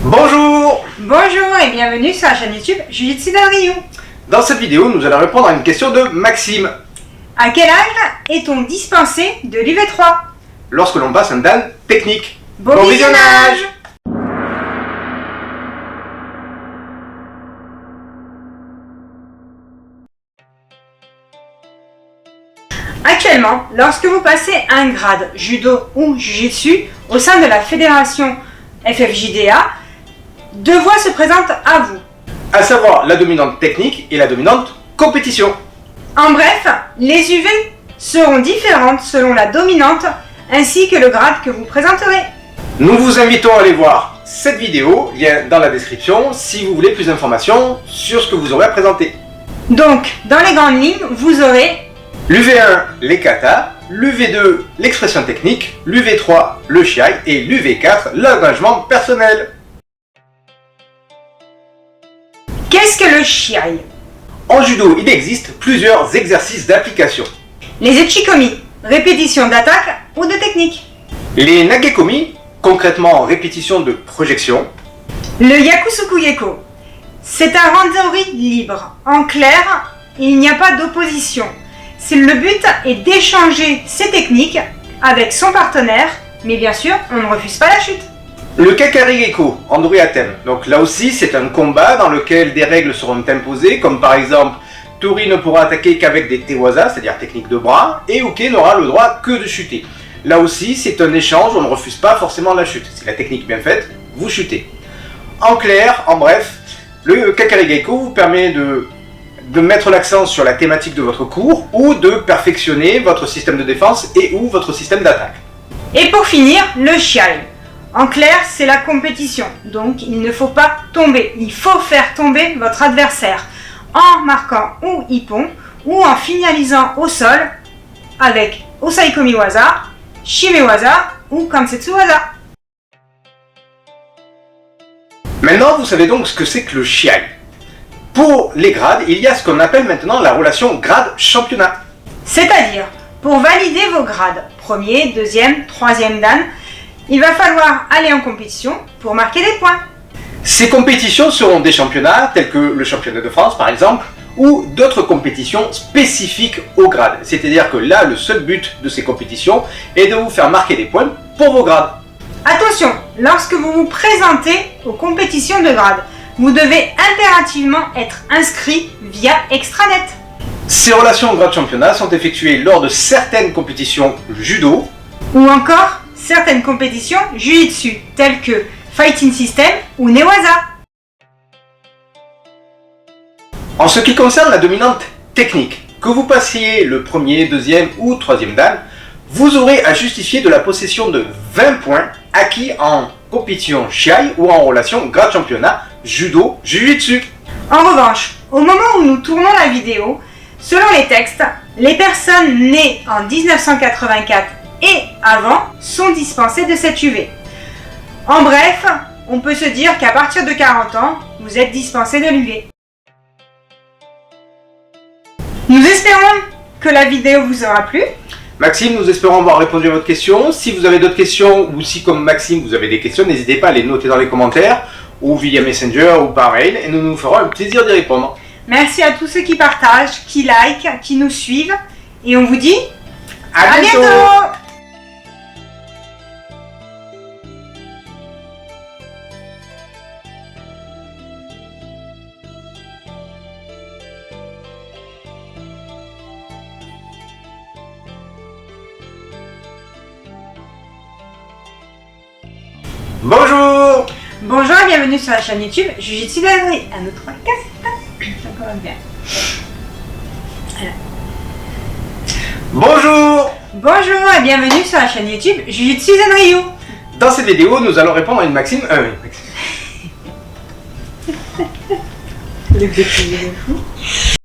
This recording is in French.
Bonjour! Bonjour et bienvenue sur la chaîne YouTube Jujitsu Ryu. Dans cette vidéo, nous allons répondre à une question de Maxime. À quel âge est-on dispensé de l'UV3? Lorsque l'on passe un dan technique. Bon visionnage. Actuellement, lorsque vous passez un grade judo ou jujitsu au sein de la fédération FFJDA, deux voies se présentent à vous. À savoir la dominante technique et la dominante compétition. En bref, les UV seront différentes selon la dominante ainsi que le grade que vous présenterez. Nous vous invitons à aller voir cette vidéo, lien dans la description, si vous voulez plus d'informations sur ce que vous aurez à présenter. Donc, dans les grandes lignes, vous aurez L'UV1, les katas, l'UV2, l'expression technique, l'UV3, le shiai et l'UV4, l'engagement personnel. qu'est-ce que le shiai? En judo, il existe plusieurs exercices d'application. Les echikomi, répétition d'attaque ou de technique. Les nagekomi, concrètement répétition de projection. Le yakusuku geko, c'est un randori libre. En clair, il n'y a pas d'opposition. Le but est d'échanger ses techniques avec son partenaire, mais bien sûr, on ne refuse pas la chute. Le kakari geko, en dori à thème. Donc là aussi, c'est un combat dans lequel des règles seront imposées, comme par exemple, Tori ne pourra attaquer qu'avec des tewaza, c'est-à-dire technique de bras, et Uke n'aura le droit que de chuter. Là aussi, c'est un échange, on ne refuse pas forcément la chute. Si la technique est bien faite, vous chutez. En clair, en bref, le kakari geko vous permet de mettre l'accent sur la thématique de votre cours ou de perfectionner votre système de défense et ou votre système d'attaque. Et pour finir, le shiai. En clair, c'est la compétition. Donc, il ne faut pas tomber. Il faut faire tomber votre adversaire en marquant ou ippon ou en finalisant au sol avec osaikomi waza, shime waza ou kansetsu waza. Maintenant, vous savez donc ce que c'est que le shiai. Pour les grades, il y a ce qu'on appelle maintenant la relation grade-championnat. C'est-à-dire, pour valider vos grades, premier, deuxième, troisième dan, il va falloir aller en compétition pour marquer des points. Ces compétitions seront des championnats tels que le championnat de France par exemple, ou d'autres compétitions spécifiques au grade. C'est-à-dire que là, le seul but de ces compétitions est de vous faire marquer des points pour vos grades. Attention, lorsque vous vous présentez aux compétitions de grade, vous devez impérativement être inscrit via Extranet. Ces relations grade-championnat sont effectuées lors de certaines compétitions judo, Ou encore certaines compétitions jujitsu, telles que Fighting System ou Newaza. En ce qui concerne la dominante technique, que vous passiez le premier, deuxième ou troisième dan, vous aurez à justifier de la possession de 20 points acquis en compétition shiai ou en relation grade-championnat judo jujitsu. En revanche, au moment où nous tournons la vidéo, selon les textes, les personnes nées en 1984 et avant sont dispensées de cette UV. En bref, on peut se dire qu'à partir de 40 ans, vous êtes dispensé de l'UV. Nous espérons que la vidéo vous aura plu. Maxime, nous espérons avoir répondu à votre question. Si vous avez d'autres questions ou si comme Maxime vous avez des questions, n'hésitez pas à les noter dans les commentaires ou via Messenger ou par mail et nous nous ferons un plaisir d'y répondre. Merci à tous ceux qui partagent, qui likent, qui nous suivent et on vous dit À bientôt. Bonjour. Bonjour et bienvenue sur la chaîne YouTube Jujitsu Ryu. Un autre podcast. Ça commence bien. Bonjour. Bonjour et bienvenue sur la chaîne YouTube Jujitsu Ryu. Dans cette vidéo, nous allons répondre à une Maxime. Le petit fou.